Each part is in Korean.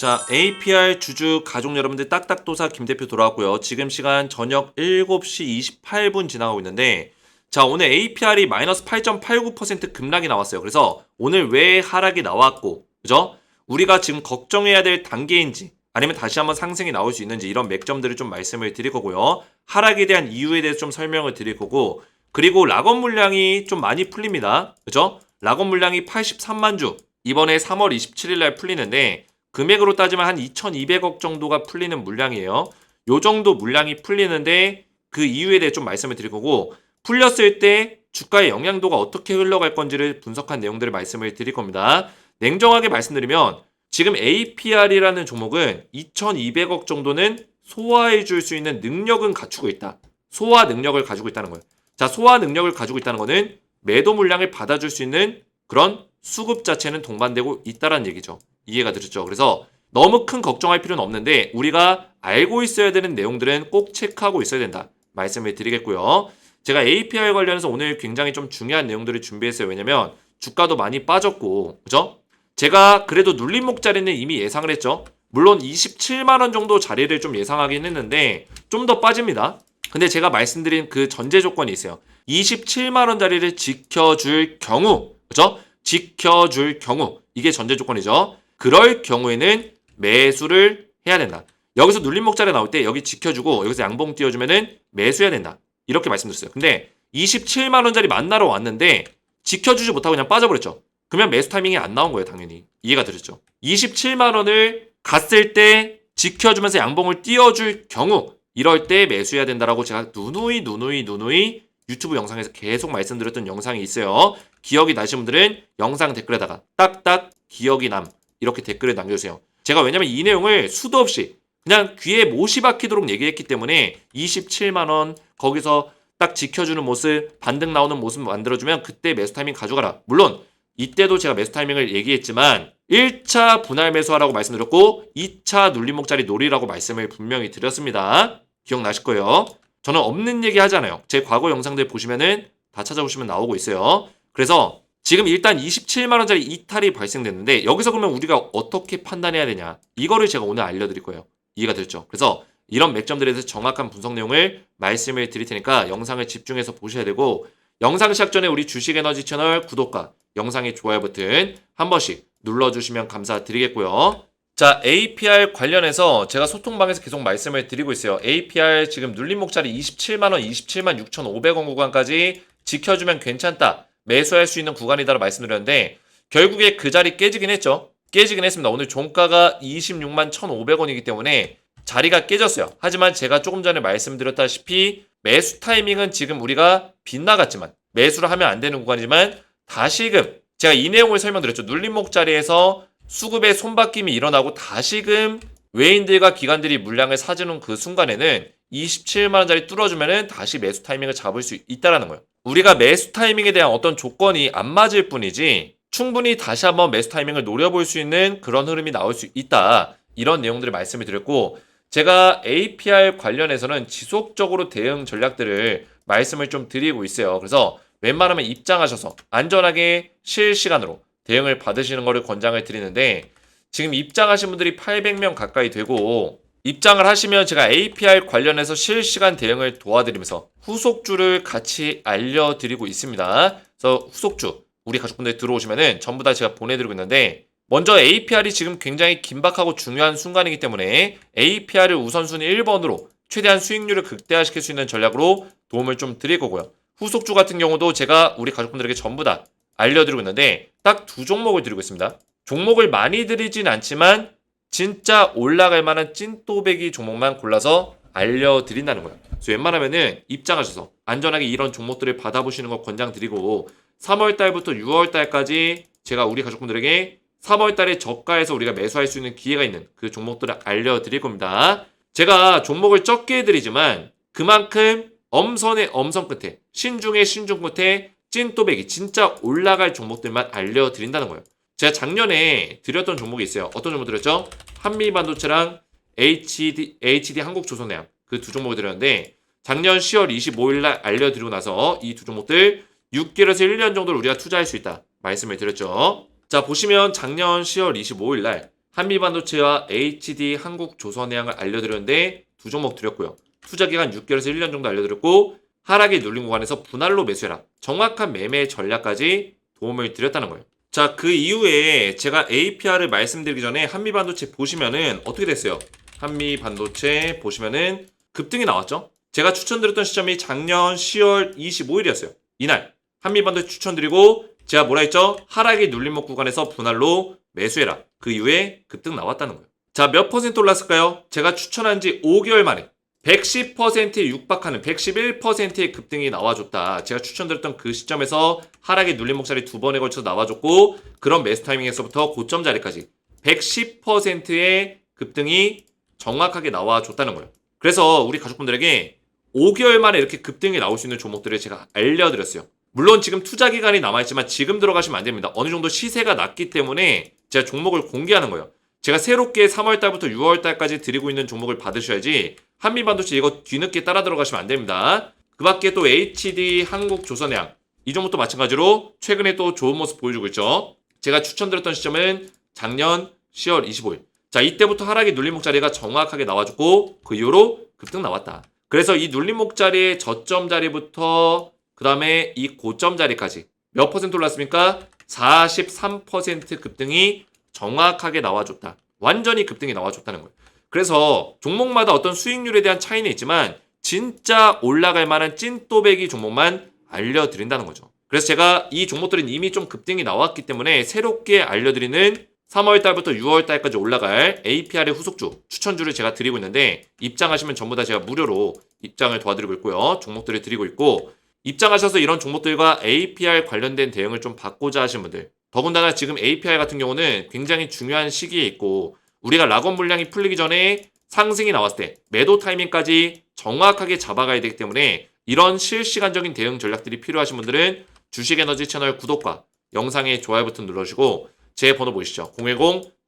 자, APR 주주 가족 여러분들 딱딱도사 김대표 돌아왔고요. 지금 시간 저녁 7시 28분 지나가고 있는데 자, 오늘 APR이 마이너스 8.89% 급락이 나왔어요. 그래서 오늘 왜 하락이 나왔고, 그죠? 우리가 지금 걱정해야 될 단계인지 아니면 다시 한번 상승이 나올 수 있는지 이런 맥점들을 좀 말씀을 드릴 거고요. 하락에 대한 이유에 대해서 좀 설명을 드릴 거고, 그리고 락업 물량이 좀 많이 풀립니다. 그죠? 락업 물량이 83만 주 이번에 3월 27일 날 풀리는데 금액으로 따지면 한 2,200억 정도가 풀리는 물량이에요. 요 정도 물량이 풀리는데 그 이유에 대해 좀 말씀을 드릴 거고, 풀렸을 때 주가의 영향도가 어떻게 흘러갈 건지를 분석한 내용들을 말씀을 드릴 겁니다. 냉정하게 말씀드리면 지금 APR이라는 종목은 2,200억 정도는 소화해 줄 수 있는 능력은 갖추고 있다. 소화 능력을 가지고 있다는 거예요. 자, 소화 능력을 가지고 있다는 거는 매도 물량을 받아줄 수 있는 그런 수급 자체는 동반되고 있다는 얘기죠. 이해가 되셨죠? 그래서 너무 큰 걱정할 필요는 없는데 우리가 알고 있어야 되는 내용들은 꼭 체크하고 있어야 된다. 말씀을 드리겠고요. 제가 APR 관련해서 오늘 굉장히 좀 중요한 내용들을 준비했어요. 왜냐면 주가도 많이 빠졌고, 그죠? 제가 그래도 눌림목 자리는 이미 예상을 했죠. 물론 27만 원 정도 자리를 좀 예상하긴 했는데 좀 더 빠집니다. 근데 제가 말씀드린 그 전제 조건이 있어요. 27만 원 자리를 지켜줄 경우, 그죠? 지켜줄 경우, 이게 전제 조건이죠. 그럴 경우에는 매수를 해야 된다. 여기서 눌림목 자리 나올 때 여기 지켜주고 여기서 양봉 띄워주면은 매수해야 된다. 이렇게 말씀드렸어요. 근데 27만 원짜리 만나러 왔는데 지켜주지 못하고 그냥 빠져버렸죠. 그러면 매수 타이밍이 안 나온 거예요, 당연히. 이해가 되셨죠? 27만 원을 갔을 때 지켜주면서 양봉을 띄워줄 경우 이럴 때 매수해야 된다라고 제가 누누이 유튜브 영상에서 계속 말씀드렸던 영상이 있어요. 기억이 나신 분들은 영상 댓글에다가 딱딱 기억이 남 이렇게 댓글을 남겨주세요. 제가 왜냐면 이 내용을 수도 없이 그냥 귀에 못이 박히도록 얘기했기 때문에 27만 원 거기서 딱 지켜주는 모습, 반등 나오는 모습 만들어주면 그때 매수 타이밍 가져가라. 물론 이때도 제가 매수 타이밍을 얘기했지만 1차 분할 매수하라고 말씀드렸고 2차 눌림목자리 노리라고 말씀을 분명히 드렸습니다. 기억나실 거예요. 저는 없는 얘기 하잖아요. 제 과거 영상들 보시면은 다 찾아보시면 나오고 있어요. 그래서 지금 일단 27만 원짜리 이탈이 발생됐는데 여기서 그러면 우리가 어떻게 판단해야 되냐, 이거를 제가 오늘 알려드릴 거예요. 이해가 됐죠? 그래서 이런 맥점들에 대해서 정확한 분석 내용을 말씀을 드릴 테니까 영상을 집중해서 보셔야 되고, 영상 시작 전에 우리 주식에너지 채널 구독과 영상의 좋아요 버튼 한 번씩 눌러주시면 감사드리겠고요. 자, APR 관련해서 제가 소통방에서 계속 말씀을 드리고 있어요. APR 지금 눌림목자리 27만 원, 27만 6,500원 구간까지 지켜주면 괜찮다. 매수할 수 있는 구간이다라고 말씀드렸는데 결국에 그 자리 깨지긴 했죠. 깨지긴 했습니다. 오늘 종가가 26만 1,500원이기 때문에 자리가 깨졌어요. 하지만 제가 조금 전에 말씀드렸다시피 매수 타이밍은 지금 우리가 빗나갔지만 매수를 하면 안 되는 구간이지만 다시금 제가 이 내용을 설명드렸죠. 눌림목 자리에서 수급의 손바뀜이 일어나고 다시금 외인들과 기관들이 물량을 사주는 그 순간에는 27만원짜리 뚫어주면은 다시 매수 타이밍을 잡을 수 있다는 거예요. 우리가 매수 타이밍에 대한 어떤 조건이 안 맞을 뿐이지 충분히 다시 한번 매수 타이밍을 노려볼 수 있는 그런 흐름이 나올 수 있다. 이런 내용들을 말씀을 드렸고, 제가 APR 관련해서는 지속적으로 대응 전략들을 말씀을 좀 드리고 있어요. 그래서 웬만하면 입장하셔서 안전하게 실시간으로 대응을 받으시는 것을 권장을 드리는데 지금 입장하신 분들이 800명 가까이 되고, 입장을 하시면 제가 APR 관련해서 실시간 대응을 도와드리면서 후속주를 같이 알려드리고 있습니다. 그래서 후속주 우리 가족분들 들어오시면은 전부 다 제가 보내드리고 있는데, 먼저 APR이 지금 굉장히 긴박하고 중요한 순간이기 때문에 APR을 우선순위 1번으로 최대한 수익률을 극대화시킬 수 있는 전략으로 도움을 좀 드릴 거고요. 후속주 같은 경우도 제가 우리 가족분들에게 전부 다 알려드리고 있는데 딱 두 종목을 드리고 있습니다. 종목을 많이 드리진 않지만 진짜 올라갈 만한 찐또배기 종목만 골라서 알려드린다는 거예요. 그래서 웬만하면은 입장하셔서 안전하게 이런 종목들을 받아보시는 거 권장드리고, 3월달부터 6월달까지 제가 우리 가족분들에게 3월달에 저가에서 우리가 매수할 수 있는 기회가 있는 그 종목들을 알려드릴 겁니다. 제가 종목을 적게 해드리지만 그만큼 엄선의 엄선 끝에 신중의 신중 끝에 찐또배기 진짜 올라갈 종목들만 알려드린다는 거예요. 제가 작년에 드렸던 종목이 있어요. 어떤 종목 드렸죠? 한미반도체랑 HD 한국조선해양 그 두 종목을 드렸는데 작년 10월 25일 날 알려드리고 나서 이 두 종목들 6개월에서 1년 정도를 우리가 투자할 수 있다 말씀을 드렸죠. 자, 보시면 작년 10월 25일 날 한미반도체와 HD 한국조선해양을 알려드렸는데 두 종목 드렸고요. 투자기간 6개월에서 1년 정도 알려드렸고 하락이 눌린 구간에서 분할로 매수해라. 정확한 매매 전략까지 도움을 드렸다는 거예요. 자, 그 이후에 제가 APR을 말씀드리기 전에 한미반도체 보시면은 어떻게 됐어요? 한미반도체 보시면은 급등이 나왔죠? 제가 추천드렸던 시점이 작년 10월 25일이었어요. 이날 한미반도체 추천드리고 제가 뭐라 했죠? 하락이 눌림목 구간에서 분할로 매수해라. 그 이후에 급등 나왔다는 거예요. 자, 몇 퍼센트 올랐을까요? 제가 추천한 지 5개월 만에 110%에 육박하는 111%의 급등이 나와줬다. 제가 추천드렸던 그 시점에서 하락의 눌림목 자리 두 번에 걸쳐서 나와줬고 그런 매수 타이밍에서부터 고점 자리까지 110%의 급등이 정확하게 나와줬다는 거예요. 그래서 우리 가족분들에게 5개월 만에 이렇게 급등이 나올 수 있는 종목들을 제가 알려드렸어요. 물론 지금 투자 기간이 남아있지만 지금 들어가시면 안 됩니다. 어느 정도 시세가 낮기 때문에 제가 종목을 공개하는 거예요. 제가 새롭게 3월달부터 6월달까지 드리고 있는 종목을 받으셔야지 한미반도체 이거 뒤늦게 따라 들어가시면 안 됩니다. 그 밖에 또 HD 한국조선해양 이 종목도 마찬가지로 최근에 또 좋은 모습 보여주고 있죠. 제가 추천드렸던 시점은 작년 10월 25일. 자, 이때부터 하락의 눌림목 자리가 정확하게 나와주고 그 이후로 급등 나왔다. 그래서 이 눌림목 자리의 저점 자리부터 그 다음에 이 고점 자리까지 몇 퍼센트 올랐습니까? 43% 급등이 정확하게 나와줬다. 완전히 급등이 나와줬다는 거예요. 그래서 종목마다 어떤 수익률에 대한 차이는 있지만 진짜 올라갈 만한 찐또배기 종목만 알려드린다는 거죠. 그래서 제가 이 종목들은 이미 좀 급등이 나왔기 때문에 새롭게 알려드리는 3월달부터 6월달까지 올라갈 APR의 후속주, 추천주를 제가 드리고 있는데 입장하시면 전부 다 제가 무료로 입장을 도와드리고 있고요. 종목들을 드리고 있고 입장하셔서 이런 종목들과 APR 관련된 대응을 좀 받고자 하시는 분들 더군다나 지금 APR 같은 경우는 굉장히 중요한 시기에 있고 우리가 락업 물량이 풀리기 전에 상승이 나왔을 때 매도 타이밍까지 정확하게 잡아가야 되기 때문에 이런 실시간적인 대응 전략들이 필요하신 분들은 주식에너지 채널 구독과 영상에 좋아요 버튼 눌러주시고 제 번호 보이시죠?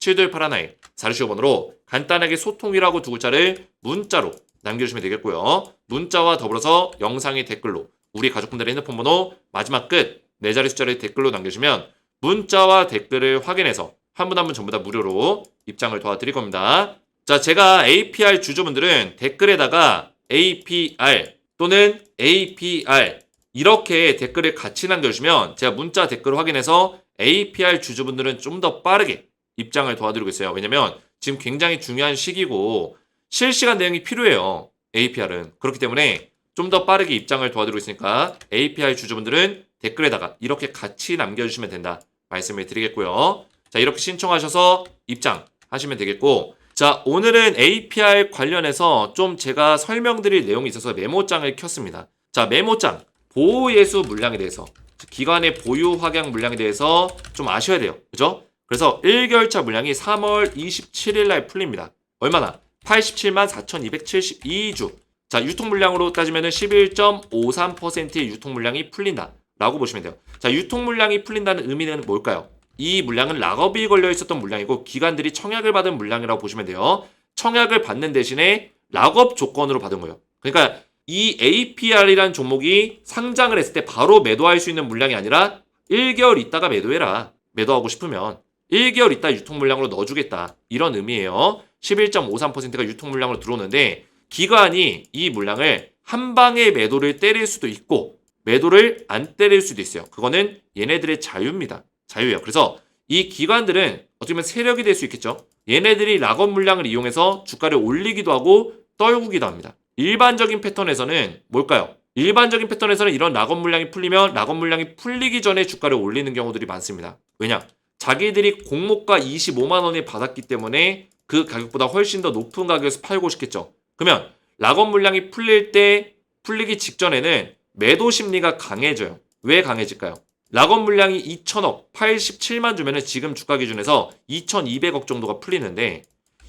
010-7281-41 사르시오 번호로 간단하게 소통이라고 두 글자를 문자로 남겨주시면 되겠고요. 문자와 더불어서 영상의 댓글로 우리 가족분들의 핸드폰 번호 마지막 끝 4자리 숫자를 댓글로 남겨주시면 문자와 댓글을 확인해서 한 분 한 분 전부 다 무료로 입장을 도와드릴 겁니다. 자, 제가 APR 주주분들은 댓글에다가 APR 또는 APR 이렇게 댓글을 같이 남겨주시면 제가 문자 댓글을 확인해서 APR 주주분들은 좀 더 빠르게 입장을 도와드리고 있어요. 왜냐면 지금 굉장히 중요한 시기고 실시간 대응이 필요해요. APR은. 그렇기 때문에 좀 더 빠르게 입장을 도와드리고 있으니까 APR 주주분들은 댓글에다가 이렇게 같이 남겨주시면 된다. 말씀을 드리겠고요. 자, 이렇게 신청하셔서 입장하시면 되겠고 자, 오늘은 APR 관련해서 좀 제가 설명드릴 내용이 있어서 메모장을 켰습니다. 자, 메모장 보호예수 물량에 대해서 기관의 보유 확약 물량에 대해서 좀 아셔야 돼요. 그죠? 그래서 1개월차 물량이 3월 27일 날 풀립니다. 얼마나? 87만 4,272주. 자, 유통 물량으로 따지면 11.53%의 유통 물량이 풀린다. 라고 보시면 돼요. 자, 유통 물량이 풀린다는 의미는 뭘까요? 이 물량은 락업이 걸려 있었던 물량이고 기관들이 청약을 받은 물량이라고 보시면 돼요. 청약을 받는 대신에 락업 조건으로 받은 거예요. 그러니까 이 APR이라는 종목이 상장을 했을 때 바로 매도할 수 있는 물량이 아니라 1개월 있다가 매도해라. 매도하고 싶으면 1개월 있다 유통 물량으로 넣어주겠다. 이런 의미예요. 11.53%가 유통 물량으로 들어오는데 기관이 이 물량을 한 방에 매도를 때릴 수도 있고 매도를 안 때릴 수도 있어요. 그거는 얘네들의 자유입니다. 자유예요. 그래서 이 기관들은 어떻게 보면 세력이 될 수 있겠죠. 얘네들이 락업 물량을 이용해서 주가를 올리기도 하고 떨구기도 합니다. 일반적인 패턴에서는 뭘까요? 일반적인 패턴에서는 이런 락업 물량이 풀리면 락업 물량이 풀리기 전에 주가를 올리는 경우들이 많습니다. 왜냐? 자기들이 공모가 25만 원에 받았기 때문에 그 가격보다 훨씬 더 높은 가격에서 팔고 싶겠죠. 그러면 락업 물량이 풀리기 직전에는 매도 심리가 강해져요. 왜 강해질까요? 락업 물량이 2천억, 87만 주면은 지금 주가 기준에서 2,200억 정도가 풀리는데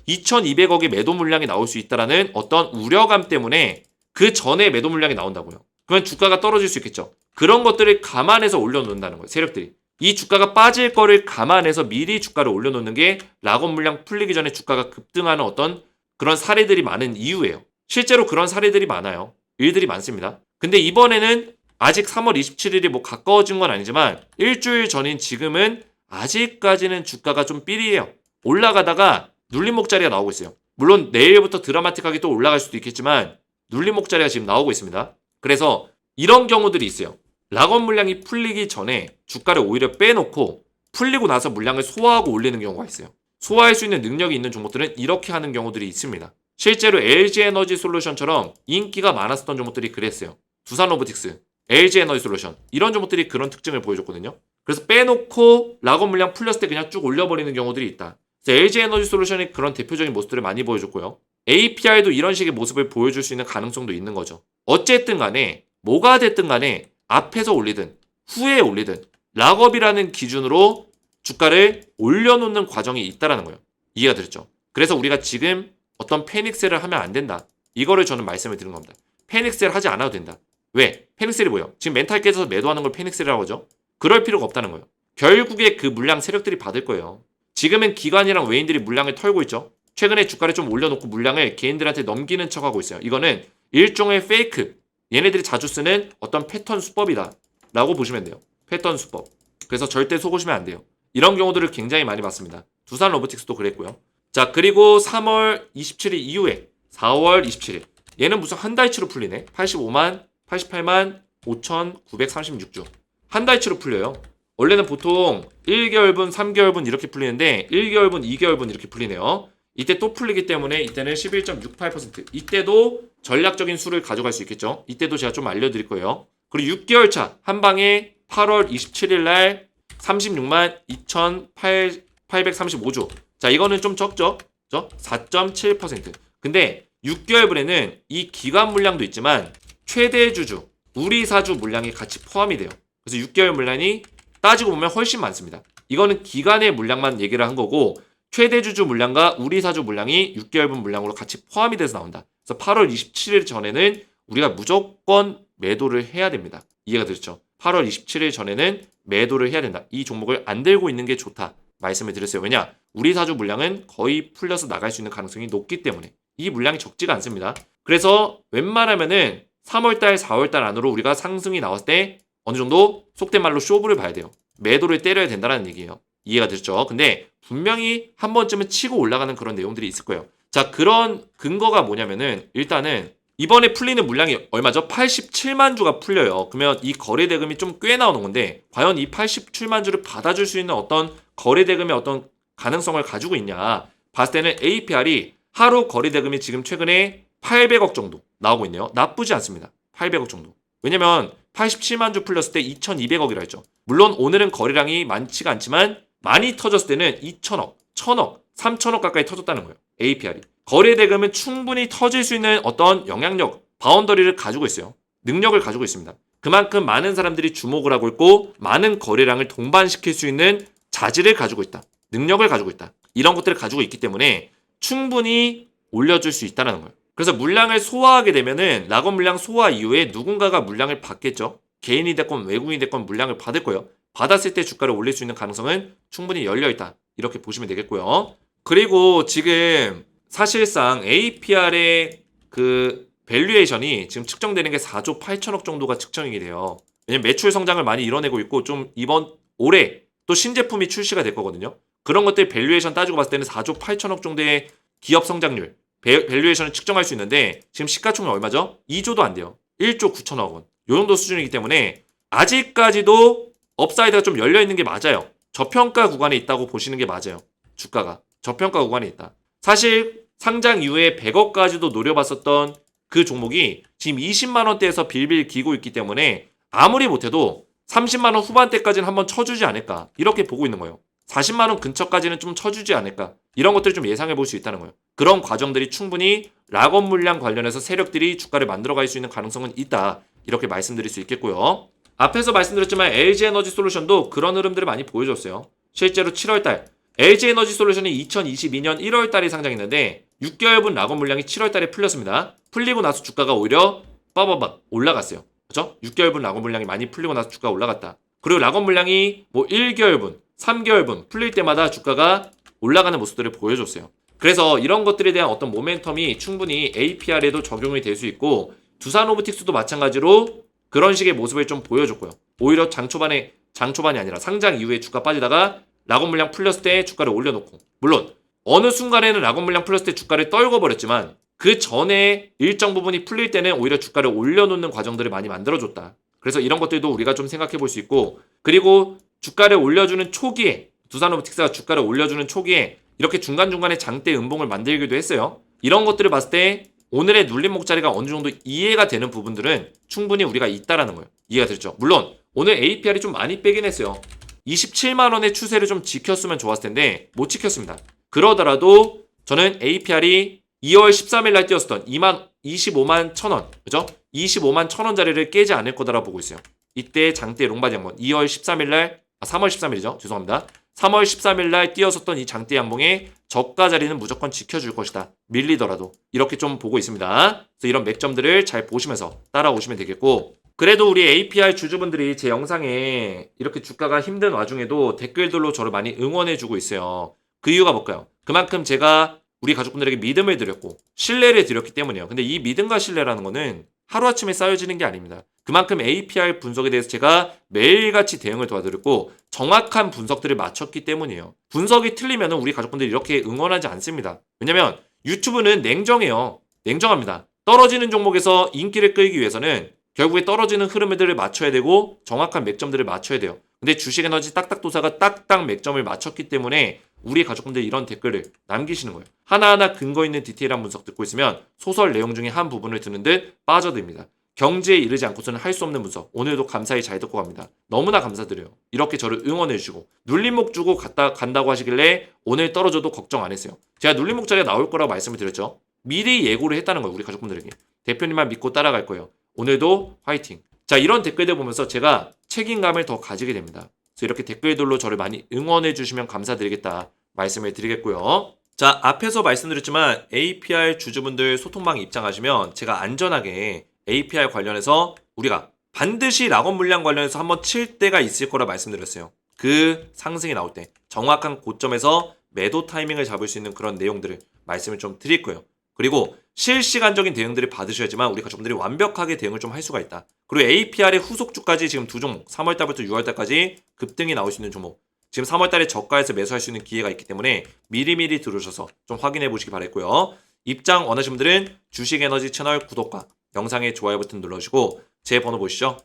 2,200억의 매도 물량이 나올 수 있다라는 어떤 우려감 때문에 그 전에 매도 물량이 나온다고요. 그러면 주가가 떨어질 수 있겠죠. 그런 것들을 감안해서 올려놓는다는 거예요. 세력들이. 이 주가가 빠질 거를 감안해서 미리 주가를 올려놓는 게 락업 물량 풀리기 전에 주가가 급등하는 어떤 그런 사례들이 많은 이유예요. 실제로 그런 사례들이 많아요. 일들이 많습니다. 근데 이번에는 아직 3월 27일이 뭐 가까워진 건 아니지만 일주일 전인 지금은 아직까지는 주가가 좀 삐리해요. 올라가다가 눌림목 자리가 나오고 있어요. 물론 내일부터 드라마틱하게 또 올라갈 수도 있겠지만 눌림목 자리가 지금 나오고 있습니다. 그래서 이런 경우들이 있어요. 락업 물량이 풀리기 전에 주가를 오히려 빼놓고 풀리고 나서 물량을 소화하고 올리는 경우가 있어요. 소화할 수 있는 능력이 있는 종목들은 이렇게 하는 경우들이 있습니다. 실제로 LG에너지솔루션처럼 인기가 많았었던 종목들이 그랬어요. 두산로보틱스, LG에너지솔루션 이런 종목들이 그런 특징을 보여줬거든요. 그래서 빼놓고 락업 물량 풀렸을 때 그냥 쭉 올려버리는 경우들이 있다. LG에너지솔루션이 그런 대표적인 모습들을 많이 보여줬고요. APR도 이런 식의 모습을 보여줄 수 있는 가능성도 있는 거죠. 어쨌든 간에 뭐가 됐든 간에 앞에서 올리든 후에 올리든 락업이라는 기준으로 주가를 올려놓는 과정이 있다라는 거예요. 이해가 되셨죠? 그래서 우리가 지금 어떤 패닉셀을 하면 안 된다. 이거를 저는 말씀을 드리는 겁니다. 패닉셀 하지 않아도 된다. 왜? 패닉셀이 뭐예요? 지금 멘탈 깨져서 매도하는 걸 패닉셀이라고 하죠? 그럴 필요가 없다는 거예요. 결국에 그 물량 세력들이 받을 거예요. 지금은 기관이랑 외인들이 물량을 털고 있죠. 최근에 주가를 좀 올려놓고 물량을 개인들한테 넘기는 척하고 있어요. 이거는 일종의 페이크. 얘네들이 자주 쓰는 어떤 패턴 수법이다 라고 보시면 돼요. 패턴 수법. 그래서 절대 속으시면 안 돼요. 이런 경우들을 굉장히 많이 봤습니다. 두산 로보틱스도 그랬고요. 자, 그리고 3월 27일 이후에 4월 27일 얘는 무슨 한 달치로 풀리네. 88만 5,936주 한 달치로 풀려요. 원래는 보통 1개월분, 3개월분 이렇게 풀리는데 1개월분, 2개월분 이렇게 풀리네요. 이때 또 풀리기 때문에 이때는 11.68%. 이때도 전략적인 수를 가져갈 수 있겠죠. 이때도 제가 좀 알려드릴 거예요. 그리고 6개월 차 한 방에 8월 27일 날 36만 2,835주. 자, 이거는 좀 적죠? 4.7%. 근데 6개월분에는 이 기간 물량도 있지만 최대 주주, 우리 사주 물량이 같이 포함이 돼요. 그래서 6개월 물량이 따지고 보면 훨씬 많습니다. 이거는 기간의 물량만 얘기를 한 거고 최대 주주 물량과 우리 사주 물량이 6개월분 물량으로 같이 포함이 돼서 나온다. 그래서 8월 27일 전에는 우리가 무조건 매도를 해야 됩니다. 이해가 되셨죠? 8월 27일 전에는 매도를 해야 된다. 이 종목을 안 들고 있는 게 좋다. 말씀을 드렸어요. 왜냐? 우리 사주 물량은 거의 풀려서 나갈 수 있는 가능성이 높기 때문에 이 물량이 적지가 않습니다. 그래서 웬만하면은 3월달, 4월달 안으로 우리가 상승이 나왔을 때 어느 정도 속된 말로 쇼부를 봐야 돼요. 매도를 때려야 된다는 얘기예요. 이해가 되셨죠? 근데 분명히 한 번쯤은 치고 올라가는 그런 내용들이 있을 거예요. 자, 그런 근거가 뭐냐면은 일단은 이번에 풀리는 물량이 얼마죠? 87만 주가 풀려요. 그러면 이 거래 대금이 좀 꽤 나오는 건데 과연 이 87만 주를 받아줄 수 있는 어떤 거래 대금의 어떤 가능성을 가지고 있냐 봤을 때는 APR이 하루 거래 대금이 지금 최근에 800억 정도 나오고 있네요. 나쁘지 않습니다. 800억 정도. 왜냐면 87만 주 풀렸을 때 2200억이라 했죠. 물론 오늘은 거래량이 많지가 않지만 많이 터졌을 때는 2000억, 1000억, 3000억 가까이 터졌다는 거예요. APR이. 거래 대금은 충분히 터질 수 있는 어떤 영향력, 바운더리를 가지고 있어요. 능력을 가지고 있습니다. 그만큼 많은 사람들이 주목을 하고 있고 많은 거래량을 동반시킬 수 있는 자질을 가지고 있다. 능력을 가지고 있다. 이런 것들을 가지고 있기 때문에 충분히 올려줄 수 있다는 거예요. 그래서 물량을 소화하게 되면은 락업 물량 소화 이후에 누군가가 물량을 받겠죠. 개인이 됐건 외국인이 됐건 물량을 받을 거예요. 받았을 때 주가를 올릴 수 있는 가능성은 충분히 열려있다. 이렇게 보시면 되겠고요. 그리고 지금 사실상 APR의 그 밸류에이션이 지금 측정되는 게 4조 8천억 정도가 측정이 돼요. 왜냐면 매출 성장을 많이 이뤄내고 있고 좀 이번 올해 또 신제품이 출시가 될 거거든요. 그런 것들 밸류에이션 따지고 봤을 때는 4조 8천억 정도의 기업 성장률 밸류에이션을 측정할 수 있는데 지금 시가총액 얼마죠? 2조도 안 돼요. 1조 9천억 원. 요 정도 수준이기 때문에 아직까지도 업사이드가 좀 열려있는 게 맞아요. 저평가 구간에 있다고 보시는 게 맞아요. 주가가. 저평가 구간에 있다. 사실 상장 이후에 100억까지도 노려봤었던 그 종목이 지금 20만 원대에서 빌빌 기고 있기 때문에 아무리 못해도 30만 원 후반대까지는 한번 쳐주지 않을까 이렇게 보고 있는 거예요. 40만 원 근처까지는 좀 쳐주지 않을까 이런 것들을 좀 예상해 볼 수 있다는 거예요. 그런 과정들이 충분히 락업 물량 관련해서 세력들이 주가를 만들어갈 수 있는 가능성은 있다 이렇게 말씀드릴 수 있겠고요. 앞에서 말씀드렸지만 LG에너지솔루션도 그런 흐름들을 많이 보여줬어요. 실제로 7월달 LG에너지솔루션이 2022년 1월달에 상장했는데 6개월분 락업 물량이 7월달에 풀렸습니다. 풀리고 나서 주가가 오히려 빠바박 올라갔어요. 그렇죠? 6개월분 락업 물량이 많이 풀리고 나서 주가가 올라갔다. 그리고 락업 물량이 뭐 1개월분, 3개월분 풀릴 때마다 주가가 올라가는 모습들을 보여줬어요. 그래서 이런 것들에 대한 어떤 모멘텀이 충분히 APR에도 적용이 될 수 있고 두산로보틱스도 마찬가지로 그런 식의 모습을 좀 보여줬고요. 오히려 장초반이 아니라 상장 이후에 주가 빠지다가 락업 물량 풀렸을 때 주가를 올려놓고 물론 어느 순간에는 락원 물량 플러스 때 주가를 떨궈 버렸지만 그 전에 일정 부분이 풀릴 때는 오히려 주가를 올려놓는 과정들을 많이 만들어줬다. 그래서 이런 것들도 우리가 좀 생각해 볼 수 있고, 그리고 주가를 올려주는 초기에 두산로보틱스가 주가를 올려주는 초기에 이렇게 중간중간에 장대 음봉을 만들기도 했어요. 이런 것들을 봤을 때 오늘의 눌림목 자리가 어느 정도 이해가 되는 부분들은 충분히 우리가 있다라는 거예요. 이해가 됐죠? 물론 오늘 APR이 좀 많이 빼긴 했어요. 27만 원의 추세를 좀 지켰으면 좋았을 텐데 못 지켰습니다. 그러더라도 저는 APR이 2월 13일 날 뛰었었던 25만 1,000원, 그죠? 25만 1,000원 자리를 깨지 않을 거다라고 보고 있어요. 이때 장대 롱바디 양봉 2월 13일 날, 3월 13일이죠. 죄송합니다. 3월 13일 날 뛰었었던 이 장대 양봉의 저가 자리는 무조건 지켜줄 것이다. 밀리더라도. 이렇게 좀 보고 있습니다. 그래서 이런 맥점들을 잘 보시면서 따라오시면 되겠고, 그래도 우리 APR 주주분들이 제 영상에 이렇게 주가가 힘든 와중에도 댓글들로 저를 많이 응원해주고 있어요. 그 이유가 뭘까요? 그만큼 제가 우리 가족분들에게 믿음을 드렸고 신뢰를 드렸기 때문이에요. 근데 이 믿음과 신뢰라는 거는 하루아침에 쌓여지는 게 아닙니다. 그만큼 APR 분석에 대해서 제가 매일같이 대응을 도와드렸고 정확한 분석들을 맞췄기 때문이에요. 분석이 틀리면 우리 가족분들이 이렇게 응원하지 않습니다. 왜냐면 유튜브는 냉정해요. 냉정합니다. 떨어지는 종목에서 인기를 끌기 위해서는 결국에 떨어지는 흐름들을 맞춰야 되고 정확한 맥점들을 맞춰야 돼요. 근데 주식에너지 딱딱도사가 딱딱 맥점을 맞췄기 때문에 우리 가족분들이 이런 댓글을 남기시는 거예요. 하나하나 근거 있는 디테일한 분석 듣고 있으면 소설 내용 중에 한 부분을 듣는 듯 빠져듭니다. 경지에 이르지 않고서는 할 수 없는 분석. 오늘도 감사히 잘 듣고 갑니다. 너무나 감사드려요. 이렇게 저를 응원해 주시고 눌림목 주고 간다고 하시길래 오늘 떨어져도 걱정 안 했어요. 제가 눌림목 자리가 나올 거라고 말씀을 드렸죠. 미리 예고를 했다는 거예요. 우리 가족분들에게. 대표님만 믿고 따라갈 거예요. 오늘도 화이팅. 자, 이런 댓글들 보면서 제가 책임감을 더 가지게 됩니다. 그래서 이렇게 댓글들로 저를 많이 응원해 주시면 감사드리겠다 말씀을 드리겠고요. 자, 앞에서 말씀드렸지만 APR 주주분들 소통방 입장하시면 제가 안전하게 APR 관련해서 우리가 반드시 락원 물량 관련해서 한번 칠 때가 있을 거라 말씀드렸어요. 그 상승이 나올 때 정확한 고점에서 매도 타이밍을 잡을 수 있는 그런 내용들을 말씀을 좀 드릴 거예요. 그리고 실시간적인 대응들을 받으셔야지만 우리 가족분들이 완벽하게 대응을 좀 할 수가 있다. 그리고 APR의 후속주까지 지금 두 종목 3월달부터 6월달까지 급등이 나올 수 있는 종목, 지금 3월달에 저가에서 매수할 수 있는 기회가 있기 때문에 미리미리 들어오셔서 좀 확인해 보시기 바랬고요. 입장 원하시는 분들은 주식에너지 채널 구독과 영상의 좋아요 버튼 눌러주시고 제 번호 보시죠.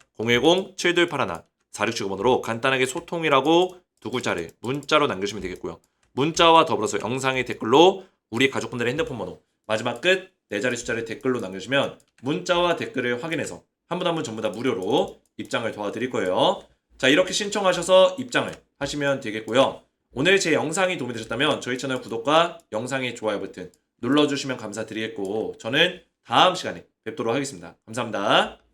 010-7281-4679번으로 간단하게 소통이라고 두 글자를 문자로 남겨주시면 되겠고요. 문자와 더불어서 영상의 댓글로 우리 가족분들의 핸드폰 번호 마지막 끝 4자리 숫자를 댓글로 남겨주시면 문자와 댓글을 확인해서 한 분 한 분 전부 다 무료로 입장을 도와드릴 거예요. 자, 이렇게 신청하셔서 입장을 하시면 되겠고요. 오늘 제 영상이 도움이 되셨다면 저희 채널 구독과 영상의 좋아요 버튼 눌러주시면 감사드리겠고 저는 다음 시간에 뵙도록 하겠습니다. 감사합니다.